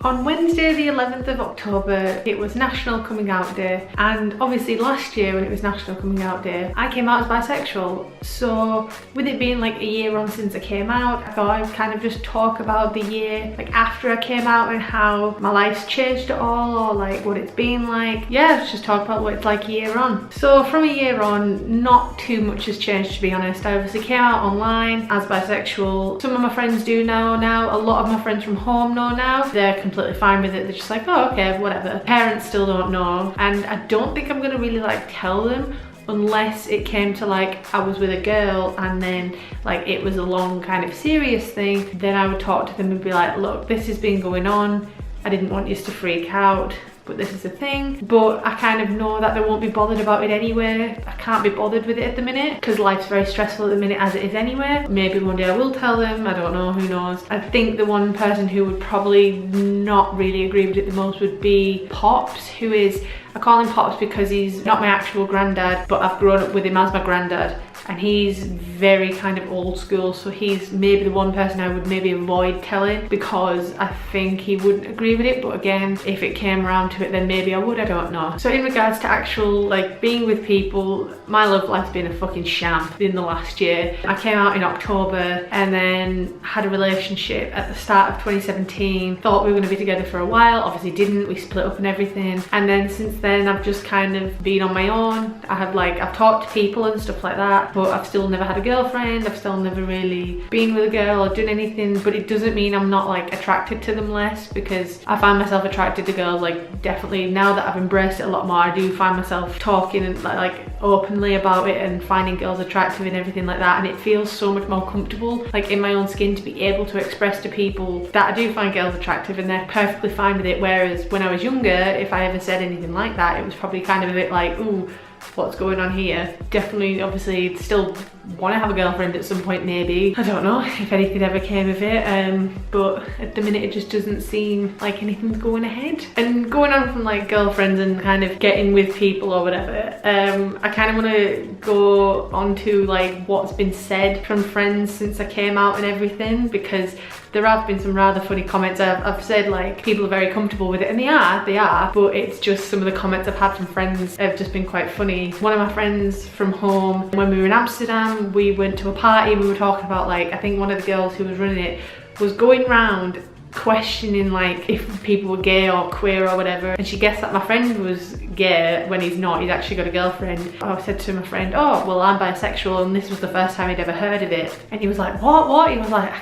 On Wednesday the 11th of October, it was National Coming Out Day, and obviously last year when it was National Coming Out Day, I came out as bisexual. So with it being like a year on since I came out, I thought I'd kind of just talk about the year like after I came out and how my life's changed at all, or like what it's been like. Yeah, let's just talk about what it's like a year on. So from a year on, not too much has changed, to be honest. I obviously came out online as bisexual. Some of my friends do know now, a lot of my friends from home know now. They're completely fine with it. They're just like, oh okay, whatever. Parents still don't know, and I don't think I'm gonna really like tell them unless it came to like I was with a girl and then like it was a long kind of serious thing. Then I would talk to them and be like, look, this has been going on, I didn't want you to freak out, but this is the thing. But I kind of know that they won't be bothered about it anyway. I can't be bothered with it at the minute because life's very stressful at the minute as it is anyway. Maybe one day I will tell them, I don't know, who knows. I think the one person who would probably not really agree with it the most would be Pops, who is, I call him Pops because he's not my actual granddad, but I've grown up with him as my granddad. And he's very kind of old school, so he's maybe the one person I would maybe avoid telling because I think he wouldn't agree with it. But again, if it came around to it, then maybe I would, I don't know. So in regards to actual like being with people, my love life's been a fucking sham in the last year. I came out in October and then had a relationship at the start of 2017. Thought we were going to be together for a while, obviously didn't, we split up and everything. And then since then I've just kind of been on my own. I've talked to people and stuff like that, but I've still never had a girlfriend. I've still never really been with a girl or done anything, but it doesn't mean I'm not like attracted to them less, because I find myself attracted to girls, like definitely now that I've embraced it a lot more. I do find myself talking and like openly about it and finding girls attractive and everything like that, and it feels so much more comfortable like in my own skin to be able to express to people that I do find girls attractive and they're perfectly fine with it. Whereas when I was younger, if I ever said anything like that, it was probably kind of a bit like, ooh, what's going on here? Definitely, obviously, still want to have a girlfriend at some point, maybe. I don't know if anything ever came of it, but at the minute it just doesn't seem like anything's going ahead. And going on from like girlfriends and kind of getting with people or whatever, I kind of want to go on to like what's been said from friends since I came out and everything, because there have been some rather funny comments. I've said like people are very comfortable with it, and they are, but it's just some of the comments I've had from friends have just been quite funny. One of my friends from home, when we were in Amsterdam, we went to a party, we were talking about like, I think one of the girls who was running it was going round questioning like if people were gay or queer or whatever, and she guessed that my friend was gay when he's not, he's actually got a girlfriend. I said to my friend, oh well, I'm bisexual, and this was the first time he'd ever heard of it. And he was like, what? He was like,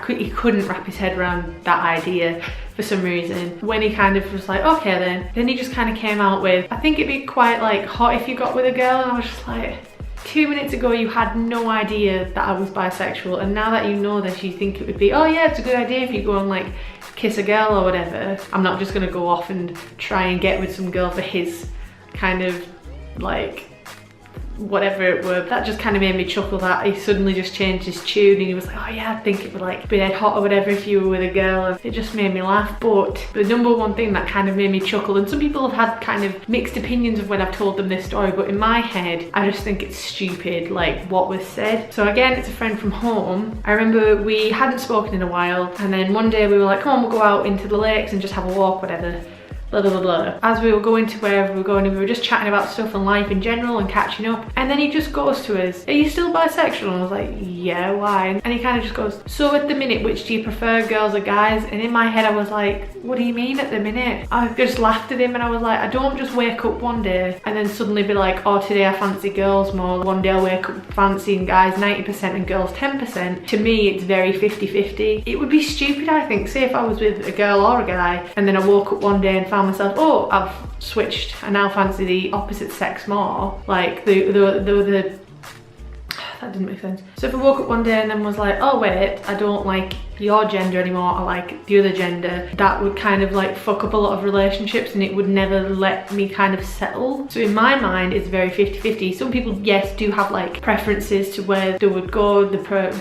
he couldn't wrap his head around that idea for some reason. When he kind of was like, okay then he just kind of came out with, I think it'd be quite like hot if you got with a girl. And I was just like, 2 minutes ago you had no idea that I was bisexual, and now that you know this, you think it would be, oh yeah, it's a good idea if you go and like kiss a girl or whatever. I'm not just gonna go off and try and get with some girl for his kind of like whatever it were. That just kind of made me chuckle that he suddenly just changed his tune and he was like, oh yeah, I think it would like be dead hot or whatever if you were with a girl. And it just made me laugh. But the number one thing that kind of made me chuckle, and some people have had kind of mixed opinions of when I've told them this story, but in my head I just think it's stupid like what was said. So again, it's a friend from home. I remember we hadn't spoken in a while, and then one day we were like, come on, we'll go out into the lakes and just have a walk, whatever. Blah, blah, blah, blah. As we were going to wherever we were going, and we were just chatting about stuff and life in general and catching up, and then he just goes to us, are you still bisexual? And I was like, yeah, why? And he kind of just goes, so at the minute, which do you prefer, girls or guys? And in my head I was like, what do you mean at the minute? I just laughed at him and I was like, I don't just wake up one day and then suddenly be like, oh, today I fancy girls more. One day I wake up fancying guys 90% and girls 10%. To me, it's very 50-50. It would be stupid, I think. Say if I was with a girl or a guy and then I woke up one day and found myself, oh, I've switched, I now fancy the opposite sex more. Like the that didn't make sense. So if I woke up one day and then was like, oh wait, I don't like your gender anymore, I like the other gender, that would kind of like fuck up a lot of relationships and it would never let me kind of settle. So in my mind, it's very 50-50. Some people, yes, do have like preferences to where they would go, they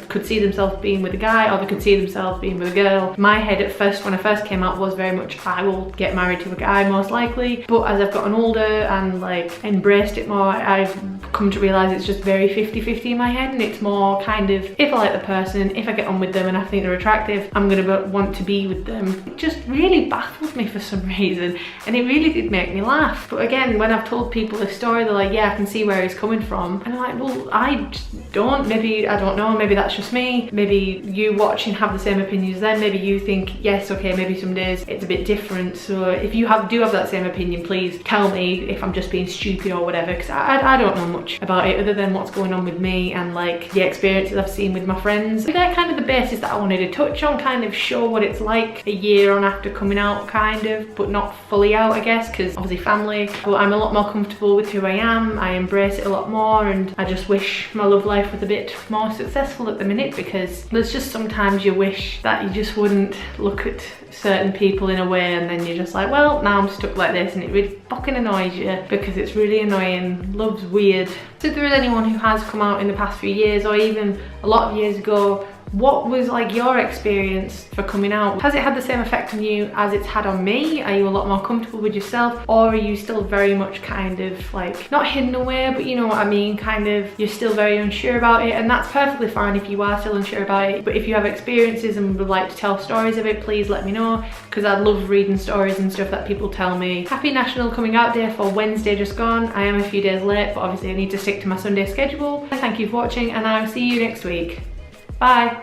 could see themselves being with a guy or they could see themselves being with a girl. My head at first, when I first came out, was very much, I will get married to a guy most likely. But as I've gotten older and like embraced it more, I've come to realize it's just very 50-50 in my my head, and it's more kind of, if I like the person, if I get on with them and I think they're attractive, I'm gonna want to be with them. It just really baffled me for some reason, and it really did make me laugh. But again, when I've told people this story, they're like, yeah, I can see where he's coming from. And I'm like, well, I just don't. Maybe, I don't know, maybe that's just me. Maybe you watch and have the same opinions then. Maybe you think, yes, okay, maybe some days it's a bit different. So if you do have that same opinion, please tell me if I'm just being stupid or whatever, because I don't know much about it other than what's going on with me and like the experiences I've seen with my friends. They're kind of the basis that I wanted to touch on, kind of show what it's like a year on after coming out, kind of, but not fully out, I guess, because obviously family. But I'm a lot more comfortable with who I am. I embrace it a lot more, and I just wish my love life was a bit more successful at the minute, because there's just sometimes you wish that you just wouldn't look at certain people in a way, and then you're just like, well, now I'm stuck like this, and it really fucking annoys you because it's really annoying. Love's weird. So if there is anyone who has come out in the past few years, or even a lot of years ago, what was like your experience for coming out? Has it had the same effect on you as it's had on me? Are you a lot more comfortable with yourself, or are you still very much kind of like, not hidden away, but you know what I mean, kind of, you're still very unsure about it? And that's perfectly fine if you are still unsure about it. But if you have experiences and would like to tell stories of it, please let me know, because I love reading stories and stuff that people tell me. Happy National Coming Out Day for Wednesday just gone. I am a few days late, but obviously I need to stick to my Sunday schedule. Thank you for watching, and I'll see you next week. Bye.